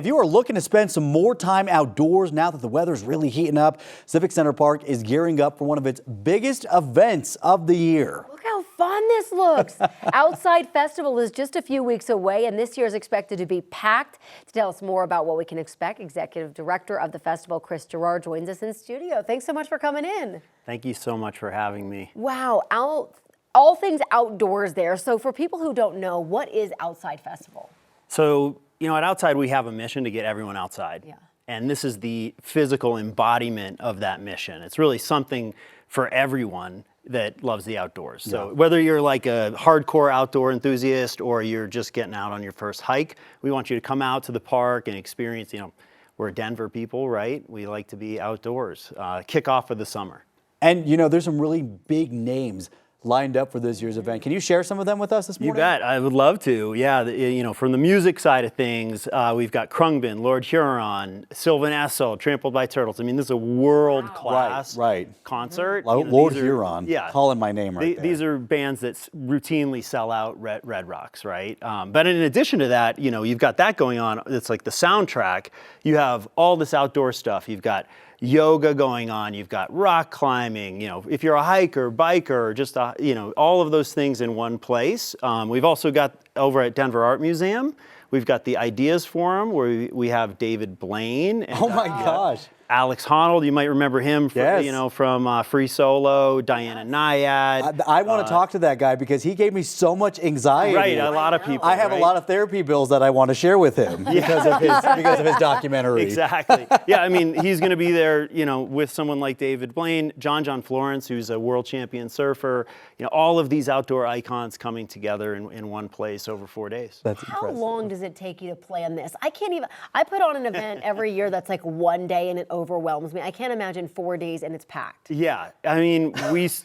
If you are looking to spend some more time outdoors now that the weather's really heating up, Civic Center Park is gearing up for one of its biggest events of the year. Look how fun this looks. Outside Festival is just a few weeks away, and this year is expected to be packed. To tell us more about what we can expect, Executive Director of the festival, Chris Gerard, joins us in studio. Thanks so much for coming in. Thank you so much for having me. Wow, all things outdoors there. So for people who don't know, what is Outside Festival? So, you know, at Outside, we have a mission to get everyone outside. Yeah. And this is the physical embodiment of that mission. It's really something for everyone that loves the outdoors. So whether you're like a hardcore outdoor enthusiast or you're just getting out on your first hike, we want you to come out to the park and experience, you know, we're Denver people, right? We like to be outdoors, kick off of the summer. And, you know, there's some really big names lined up for this year's event. Can you share some of them with us this morning? You bet. I would love to. Yeah, you know, from the music side of things, we've got Krungbin, Lord Huron, Sylvan Esso, Trampled by Turtles. I mean, this is a world-class concert. Lord Huron, calling my name right there. These are bands that routinely sell out Red Rocks, right? But in addition to that, you know, you've got that going on. It's like the soundtrack. You have all this outdoor stuff. You've got yoga going on, you've got rock climbing, you know, if you're a hiker, biker, just, you know, all of those things in one place. We've also got over at Denver Art Museum, we've got the Ideas Forum where we have David Blaine. And, oh my gosh. Alex Honnold, you might remember him from, you know, from Free Solo, Diana Nyad. I want to talk to that guy because he gave me so much anxiety. Right, a lot of people. I have a lot of therapy bills that I want to share with him because of his documentary. Exactly. Yeah, I mean, he's going to be there, you know, with someone like David Blaine, John Florence, who's a world champion surfer. You know, all of these outdoor icons coming together in one place over 4 days. That's How impressive. long does it take you to plan this? I can't even. I put on an event every year that's like one day and it overwhelms me. I can't imagine 4 days and it's packed. Yeah, I mean,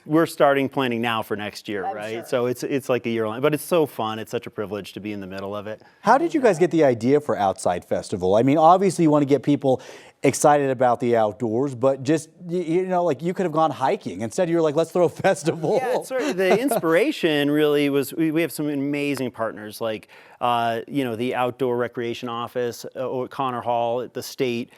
we're starting planning now for next year, right? Sure. So it's like a year long, but it's so fun. It's such a privilege to be in the middle of it. How did you guys get the idea for Outside Festival? I mean, obviously you want to get people excited about the outdoors, but just, you know, like you could have gone hiking. Instead, you're like, let's throw a festival. Yeah, the inspiration really was, we have some amazing partners like, you know, the Outdoor Recreation Office, Connor Hall at the state.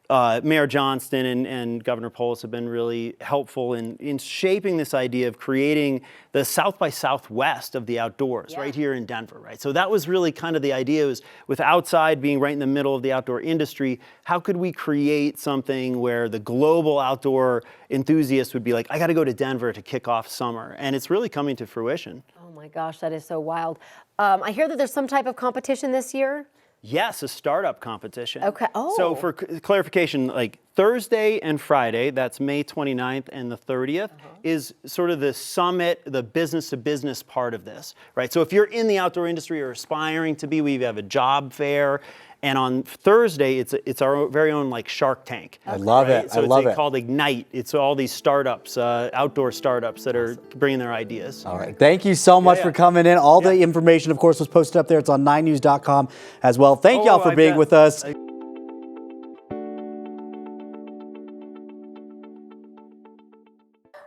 Mayor Johnston and Governor Polis have been really helpful in shaping this idea of creating the South by Southwest of the outdoors right here in Denver, right? So that was really kind of the idea, was with Outside being right in the middle of the outdoor industry, how could we create something where the global outdoor enthusiast would be like, I got to go to Denver to kick off summer. And it's really coming to fruition. Oh my gosh, that is so wild. I hear that there's some type of competition this year. Yes, a startup competition. Okay. Oh. So for clarification, like Thursday and Friday, that's May 29th and the 30th, is sort of the summit, the business-to-business part of this, right? So if you're in the outdoor industry or aspiring to be, we have a job fair. And on Thursday, it's our very own like Shark Tank. I love it. So I love it's called Ignite. It's all these startups, outdoor startups that are bringing their ideas. All right. Thank you so much for coming in. All the information, of course, was posted up there. It's on 9news.com as well. Thank y'all for being with us.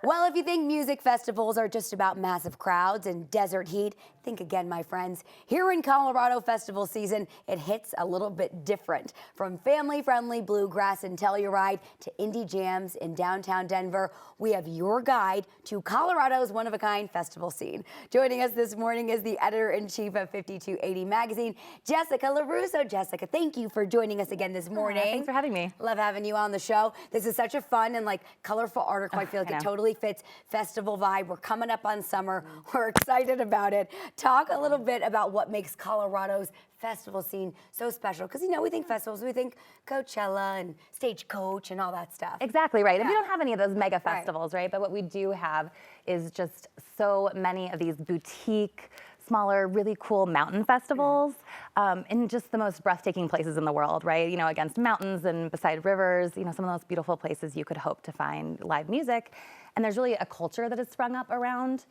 Well, if you think music festivals are just about massive crowds and desert heat, think again, my friends. Here in Colorado festival season, it hits a little bit different. From family-friendly bluegrass and Telluride to indie jams in downtown Denver, we have your guide to Colorado's one-of-a-kind festival scene. Joining us this morning is the editor-in-chief of 5280 Magazine, Jessica LaRusso. Jessica, thank you for joining us again this morning. Thanks for having me. Love having you on the show. This is such a fun and like colorful article. I feel like it totally fits festival vibe. We're coming up on summer. We're excited about it. Talk a little bit about what makes Colorado's festival scene so special. Because, you know, we think festivals, we think Coachella and Stagecoach and all that stuff. Exactly right. And we don't have any of those mega festivals, right? But what we do have is just so many of these boutique, smaller, really cool mountain festivals in just the most breathtaking places in the world, right? You know, against mountains and beside rivers, you know, some of those beautiful places you could hope to find live music. And there's really a culture that has sprung up around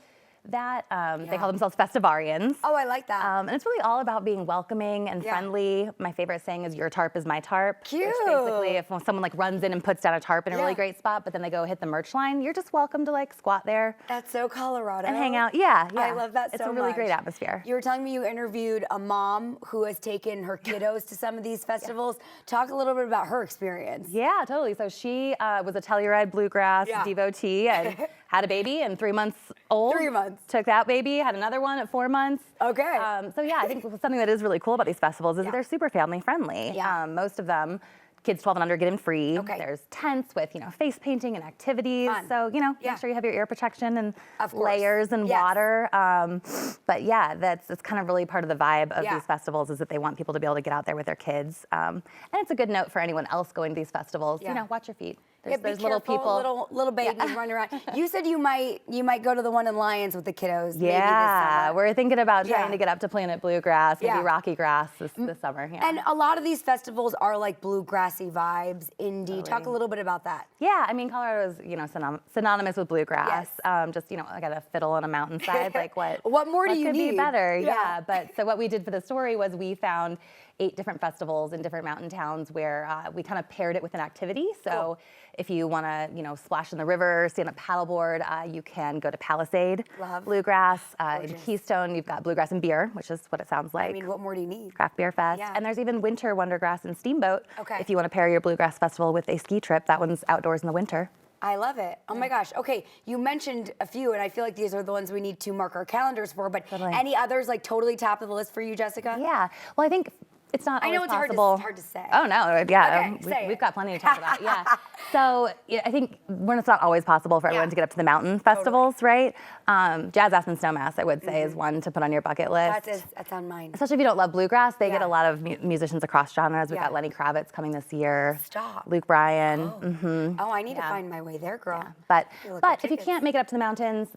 that. They call themselves festivarians. Oh, I like that. And it's really all about being welcoming and friendly. My favorite saying is your tarp is my tarp. Cute. Which basically, if someone like runs in and puts down a tarp in a really great spot, but then they go hit the merch line, you're just welcome to like squat there. That's so Colorado. And hang out. Yeah. I love that so much. It's a really great atmosphere. You were telling me you interviewed a mom who has taken her kiddos to some of these festivals. Talk a little bit about her experience. Yeah, totally. So she was a Telluride bluegrass devotee and had a baby and 3 months old. 3 months. Took that baby, had another one at 4 months. Okay. So yeah, I think something that is really cool about these festivals is that they're super family friendly. Yeah. Most of them, kids 12 and under get in free. Okay. There's tents with, face painting and activities. Fun. So, make sure you have your ear protection and Of course. layers and water. But yeah, that's kind of really part of the vibe of these festivals is that they want people to be able to get out there with their kids. And it's a good note for anyone else going to these festivals. Watch your feet. There's be little careful, people. little babies running around. You said you might go to the one in Lyons with the kiddos. maybe this Yeah, summer. we're thinking about trying to get up to Planet Bluegrass, maybe Rocky Grass this summer. Yeah. And a lot of these festivals are like bluegrassy vibes, indie. Talk a little bit about that. Yeah, I mean, Colorado is, synonymous with bluegrass. Just, I got a fiddle on a mountainside. Like What more do you could need? be better? Yeah. But so what we did for the story was we found 8 different festivals in different mountain towns where we kind of paired it with an activity. So if you want to, splash in the river, stand up paddleboard, you can go to Palisade Bluegrass. In Keystone, you've got Bluegrass and Beer, which is what it sounds like. I mean, what more do you need? Craft Beer Fest. Yeah. And there's even Winter Wondergrass and Steamboat. Okay. If you want to pair your Bluegrass Festival with a ski trip, that one's outdoors in the winter. I love it. Oh my gosh. Okay, you mentioned a few, and I feel like these are the ones we need to mark our calendars for, but any others like totally top of the list for you, Jessica? Yeah. Well, I think it's not I know always it's possible. hard to say. Oh, no. Yeah. Okay, we've got plenty to talk about. Yeah. So I think when it's not always possible for everyone to get up to the mountain festivals, right? Jazz Aspen Snowmass, I would say, is one to put on your bucket list. That's on mine. Especially if you don't love bluegrass, they get a lot of musicians across genres. We've got Lenny Kravitz coming this year. Stop. Luke Bryan. Oh, I need to find my way there, girl. But if you can't make it up to the mountains,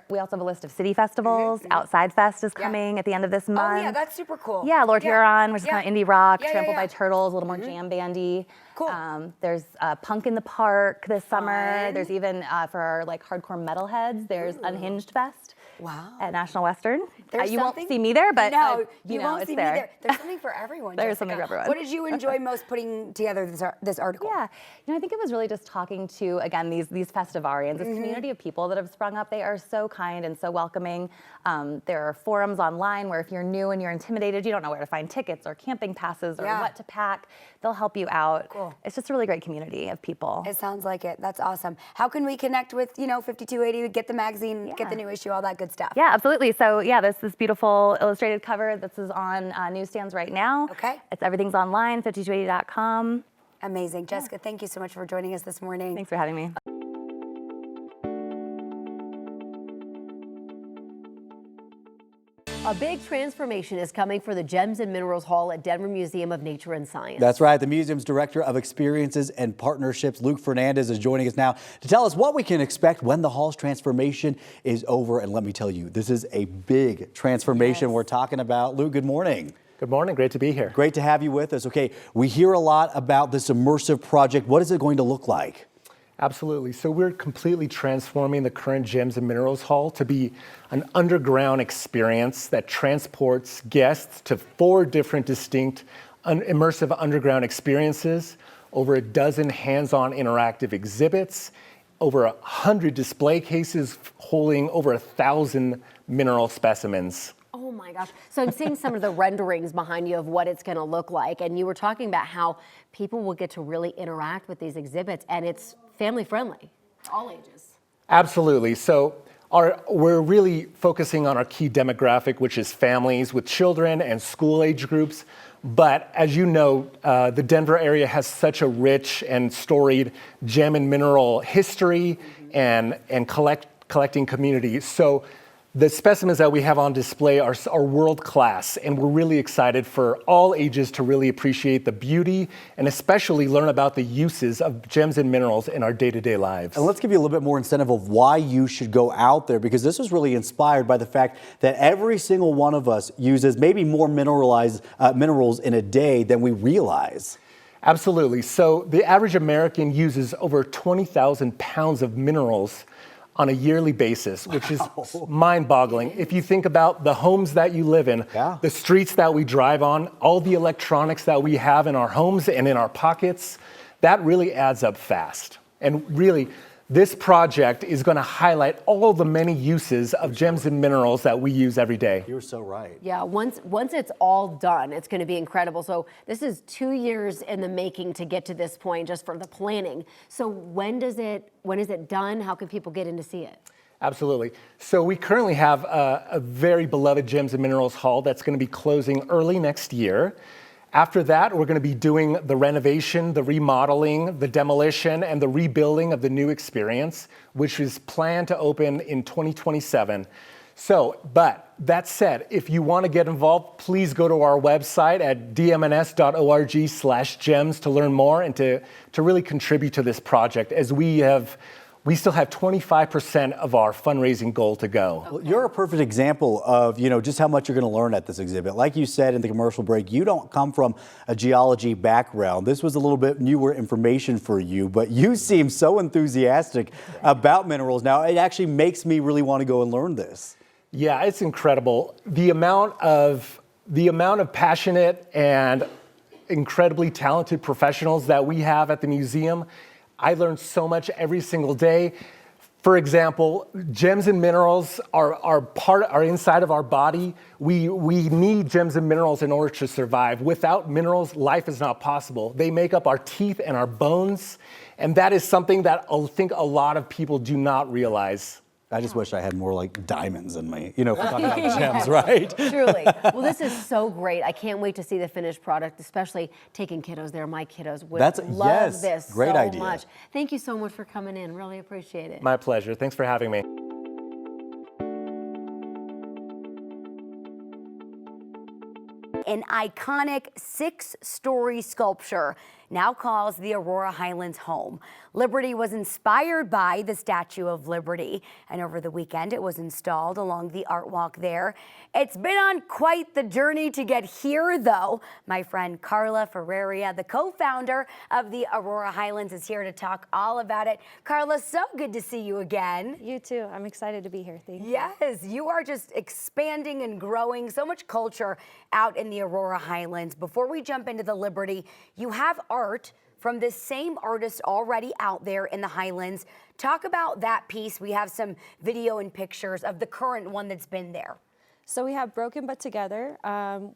we also have a list of city festivals. Outside Fest is coming at the end of this month. Oh yeah, that's super cool. Yeah, Lord Huron, which is kind of indie rock. Trampled by Turtles, a little more jam bandy. Cool. There's Punk in the Park this summer. There's even for our hardcore metalheads, there's Unhinged Fest. Wow. At National Western. There's You won't something- see me there, but no, you won't it's see there. me there. There's something for everyone. There's Jessica. something for everyone. What did you enjoy most putting together this article? Yeah, I think it was really just talking to, again, these festivarians, this community of people that have sprung up. They are so kind and so welcoming. There are forums online where if you're new and you're intimidated, you don't know where to find tickets or camping passes or what to pack, they'll help you out. Cool. It's just a really great community of people. It sounds like it. That's awesome. How can we connect with 5280? Get the magazine, get the new issue, all that good stuff. Yeah, absolutely. So yeah, this beautiful illustrated cover. This is on newsstands right now. Okay. Everything's online, 5280.com. Amazing. Jessica, thank you so much for joining us this morning. Thanks for having me. A big transformation is coming for the Gems and Minerals Hall at Denver Museum of Nature and Science. That's right. The museum's director of experiences and partnerships, Luke Fernandez, is joining us now to tell us what we can expect when the hall's transformation is over. And let me tell you, this is a big transformation we're talking about. Luke, good morning. Good morning. Great to be here. Great to have you with us. Okay, we hear a lot about this immersive project. What is it going to look like? Absolutely. So we're completely transforming the current Gems and Minerals Hall to be an underground experience that transports guests to 4 different distinct immersive underground experiences, over a dozen hands-on interactive exhibits, over 100 display cases holding over 1,000 mineral specimens. Oh my gosh. So I'm seeing some of the renderings behind you of what it's going to look like. And you were talking about how people will get to really interact with these exhibits, and it's family friendly, all ages. Absolutely. So we're really focusing on our key demographic, which is families with children and school age groups. But as you know, the Denver area has such a rich and storied gem and mineral history and collecting community. So the specimens that we have on display are world-class, and we're really excited for all ages to really appreciate the beauty and especially learn about the uses of gems and minerals in our day-to-day lives. And let's give you a little bit more incentive of why you should go out there, because this was really inspired by the fact that every single one of us uses maybe more minerals in a day than we realize. Absolutely. So the average American uses over 20,000 pounds of minerals on a yearly basis, which is mind-boggling. If you think about the homes that you live in, the streets that we drive on, all the electronics that we have in our homes and in our pockets, that really adds up fast. And really, this project is going to highlight all the many uses of gems and minerals that we use every day. You're so right. Yeah, once it's all done, it's going to be incredible. So this is 2 years in the making to get to this point, just for the planning. So when is it done? How can people get in to see it? Absolutely. So we currently have a very beloved Gems and Minerals Hall that's going to be closing early next year. After that, we're going to be doing the renovation, the remodeling, the demolition, and the rebuilding of the new experience, which is planned to open in 2027. So, but that said, if you want to get involved, please go to our website at dmns.org/gems to learn more and to really contribute to this project, as we still have 25% of our fundraising goal to go. Well, you're a perfect example of, just how much you're going to learn at this exhibit. Like you said in the commercial break, you don't come from a geology background. This was a little bit newer information for you, but you seem so enthusiastic about minerals. Now, it actually makes me really want to go and learn this. Yeah, it's incredible. The amount of passionate and incredibly talented professionals that we have at the museum. I learn so much every single day. For example, gems and minerals are inside of our body. We need gems and minerals in order to survive. Without minerals, life is not possible. They make up our teeth and our bones, and that is something that I think a lot of people do not realize. I just wish I had more like diamonds in me, for talking about gems, right? Truly. Well, this is so great. I can't wait to see the finished product, especially taking kiddos there. My kiddos would love this great so idea. much. Thank you so much for coming in. Really appreciate it. My pleasure. Thanks for having me. An iconic 6-story sculpture now calls the Aurora Highlands home. Liberty was inspired by the Statue of Liberty, and over the weekend it was installed along the art walk there. It's been on quite the journey to get here, though. My friend Carla Ferreria, the co-founder of the Aurora Highlands, is here to talk all about it. Carla, so good to see you again. You too. I'm excited to be here. Thank you. Yes, you are just expanding and growing so much culture out in the Aurora Highlands. Before we jump into the Liberty, you have art from this same artist already out there in the Highlands. Talk about that piece. We have some video and pictures of the current one that's been there. So we have Broken But Together,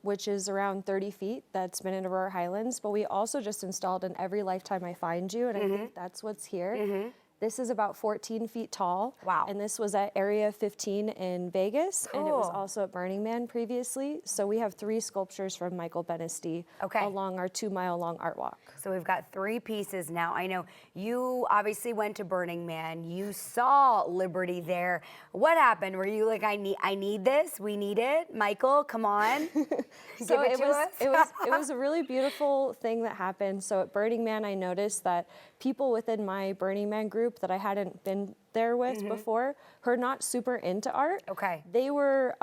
which is around 30 feet. That's been in Aurora Highlands. But we also just installed an Every Lifetime I Find You, and I think that's what's here. This is about 14 feet tall. Wow. And this was at Area 15 in Vegas. Cool. And it was also at Burning Man previously. So we have 3 sculptures from Michael Benesty along our 2-mile-long art walk. So we've got 3 pieces now. I know you obviously went to Burning Man. You saw Liberty there. What happened? Were you like, I need this? We need it? Michael, come on. So it was a really beautiful thing that happened. So at Burning Man, I noticed that people within my Burning Man group that I hadn't been there with before, who are not super into art, they were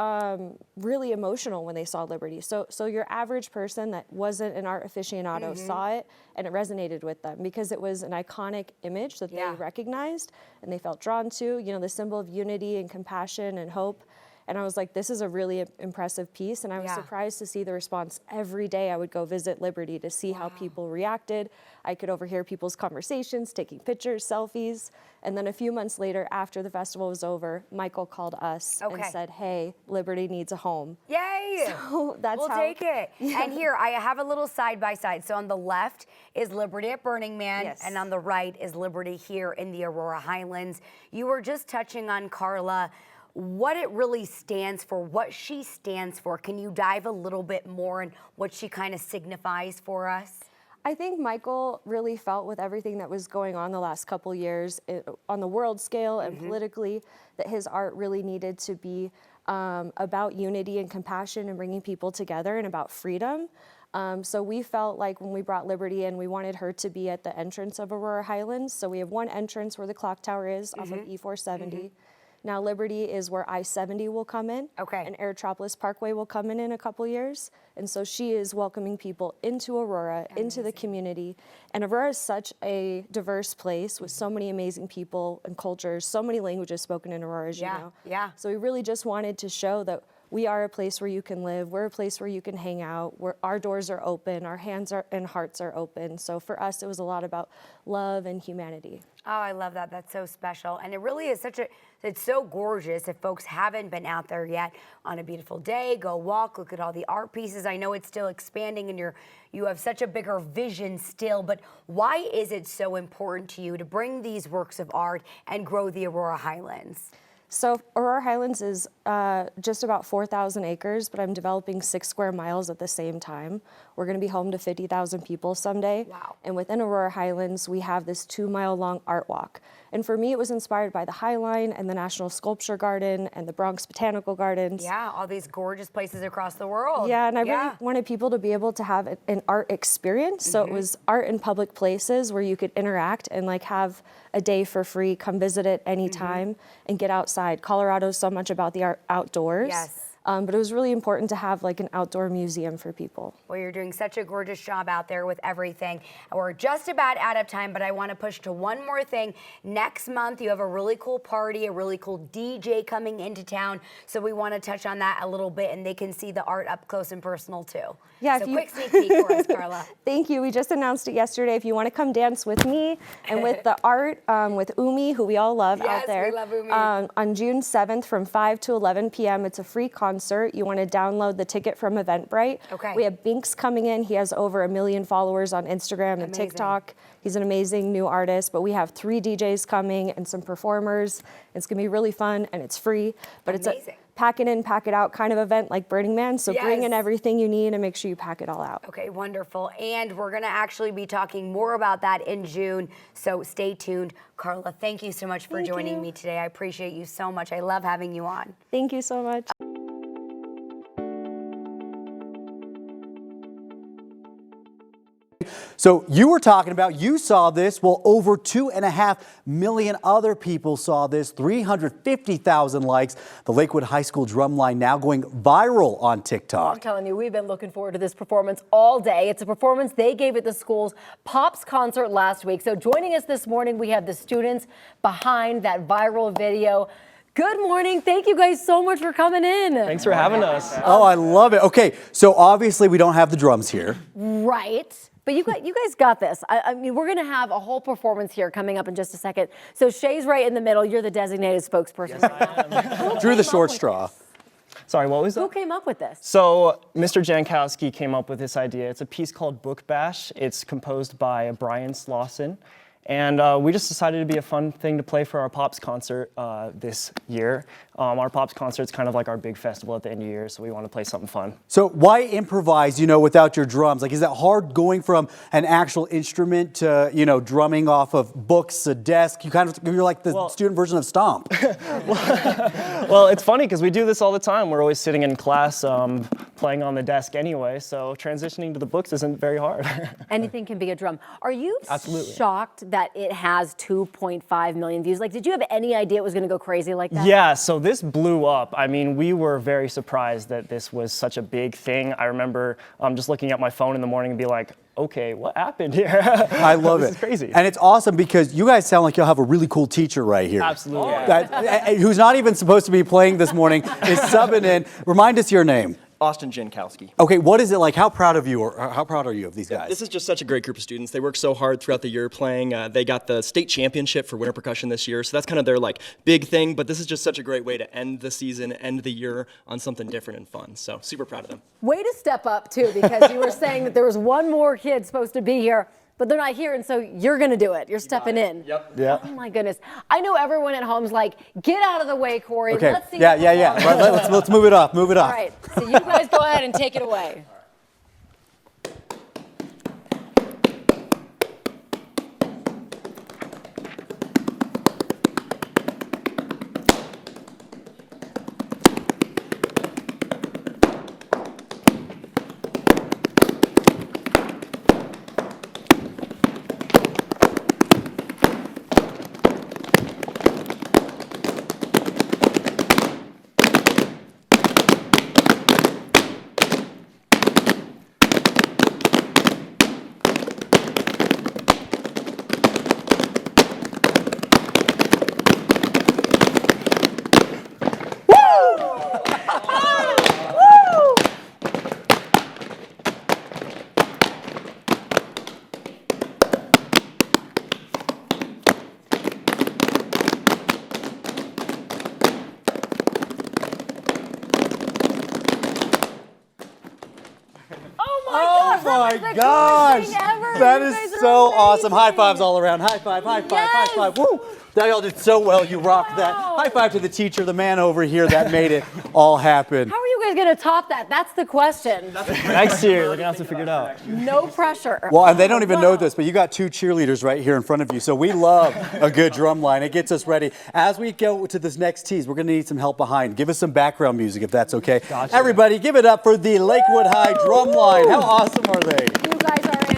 really emotional when they saw Liberty. So your average person that wasn't an art aficionado saw it, and it resonated with them because it was an iconic image that they recognized and they felt drawn to, the symbol of unity and compassion and hope. And I was like, this is a really impressive piece. And I was surprised to see the response. Every day I would go visit Liberty to see how people reacted. I could overhear people's conversations, taking pictures, selfies. And then a few months later, after the festival was over, Michael called us and said, hey, Liberty needs a home. Yay! So that's we'll take it. And here, I have a little side-by-side. So on the left is Liberty at Burning Man, and on the right is Liberty here in the Aurora Highlands. You were just touching on, Carla, what it really stands for, what she stands for. Can you dive a little bit more in what she kind of signifies for us? I think Michael really felt with everything that was going on the last couple years on the world scale and politically, that his art really needed to be about unity and compassion and bringing people together and about freedom. So we felt like when we brought Liberty in, we wanted her to be at the entrance of Aurora Highlands. So we have one entrance where the clock tower is off of E470. Now Liberty is where I-70 will come in. Okay. And Aerotropolis Parkway will come in a couple years. And so she is welcoming people into Aurora, into the community. And Aurora is such a diverse place with so many amazing people and cultures, so many languages spoken in Aurora, as you know. Yeah. So we really just wanted to show that we are a place where you can live. We're a place where you can hang out. Where our doors are open, our hands and hearts are open. So for us, it was a lot about love and humanity. Oh, I love that. That's so special. And it really is it's so gorgeous. If folks haven't been out there yet on a beautiful day, go walk, look at all the art pieces. I know it's still expanding and you have such a bigger vision still, but why is it so important to you to bring these works of art and grow the Aurora Highlands? So Aurora Highlands is just about 4,000 acres, but I'm developing 6 square miles at the same time. We're going to be home to 50,000 people someday. Wow. And within Aurora Highlands, we have this 2-mile-long art walk. And for me, it was inspired by the High Line and the National Sculpture Garden and the Bronx Botanical Gardens. Yeah, all these gorgeous places across the world. Yeah, and I really wanted people to be able to have an art experience. So it was art in public places where you could interact and like have a day for free, come visit it anytime and get outside. Colorado's so much about the outdoors. Yes. But it was really important to have like an outdoor museum for people. Well, you're doing such a gorgeous job out there with everything. We're just about out of time, but I want to push to one more thing. Next month, you have a really cool party, a really cool DJ coming into town. So we want to touch on that a little bit, and they can see the art up close and personal too. Yeah, so quick sneak peek for us, Carla. Thank you. We just announced it yesterday. If you want to come dance with me and with the art, with Umi, who we all love out there. Yes, we love Umi. On June 7th from 5 to 11 p.m. It's a free concert. You want to download the ticket from Eventbrite. Okay. We have Binks coming in. He has over 1 million followers on Instagram and TikTok. He's an amazing new artist, but we have 3 DJs coming and some performers. It's going to be really fun and it's free, but it's a pack it in, pack it out kind of event like Burning Man. So bring in everything you need and make sure you pack it all out. Okay, wonderful. And we're going to actually be talking more about that in June. So stay tuned. Carla, thank you so much for joining me today. I appreciate you so much. I love having you on. Thank you so much. So you were talking about, you saw this, well, over 2.5 million other people saw this, 350,000 likes. The Lakewood High School drumline now going viral on TikTok. I'm telling you, we've been looking forward to this performance all day. It's a performance they gave at the school's Pops concert last week. So joining us this morning, we have the students behind that viral video. Good morning. Thank you guys so much for coming in. Thanks for having us. Oh, I love it. Okay, so obviously we don't have the drums here. Right. But you guys got this. I mean, we're going to have a whole performance here coming up in just a second. So Shay's right in the middle. You're the designated spokesperson. Yes, Drew the short straw. Sorry, what was that? Who came up with this? So Mr. Jankowski came up with this idea. It's a piece called Book Bash. It's composed by Brian Slauson. And we just decided it'd be a fun thing to play for our Pops concert this year. Our Pops concert's kind of like our big festival at the end of the year, so we want to play something fun. So why improvise, without your drums? Like, is that hard going from an actual instrument to, drumming off of books, a desk? You're like the student version of Stomp. Well, it's funny because we do this all the time. We're always sitting in class playing on the desk anyway, so transitioning to the books isn't very hard. Anything can be a drum. Are you Absolutely. shocked that it has 2.5 million views? Like, did you have any idea it was going to go crazy like that? Yeah, so this blew up. I mean, we were very surprised that this was such a big thing. I remember just looking at my phone in the morning and be like, okay, what happened here? I love it. This is crazy. And it's awesome because you guys sound like you'll have a really cool teacher right here. Absolutely. Who's not even supposed to be playing this morning, is subbing in. Remind us your name. Austin Jankowski. Okay, what is it like? How proud of you, or how proud are you of these guys? This is just such a great group of students. They work so hard throughout the year playing. They got the state championship for winter percussion this year, so that's kind of their big thing. But this is just such a great way to end the season, end the year on something different and fun. So super proud of them. Way to step up too, because you were saying that there was one more kid supposed to be here, but they're not here, and so you're going to do it. You're stepping in. Yep. Yeah. Oh my goodness. I know everyone at home's like, get out of the way, Corey. Okay. Let's see. Yeah. Let's move it up. Move it up. All right. So you guys go ahead and take it away. my the gosh. coolest thing ever. That You is guys are so amazing. awesome. High fives all around. High five, high five, high five. Woo! That y'all did so well. You rocked that. High five to the teacher, the man over here that made it all happen. How are you guys going to top that? That's the question. Next year, they're gonna have to figure it out. No pressure. Well, and they don't even know this, but you got 2 cheerleaders right here in front of you. So we love a good drum line. It gets us ready. As we go to this next tease, we're going to need some help behind. Give us some background music if that's okay. Gotcha. Everybody, give it up for the Lakewood High drum line. How awesome are they? You guys are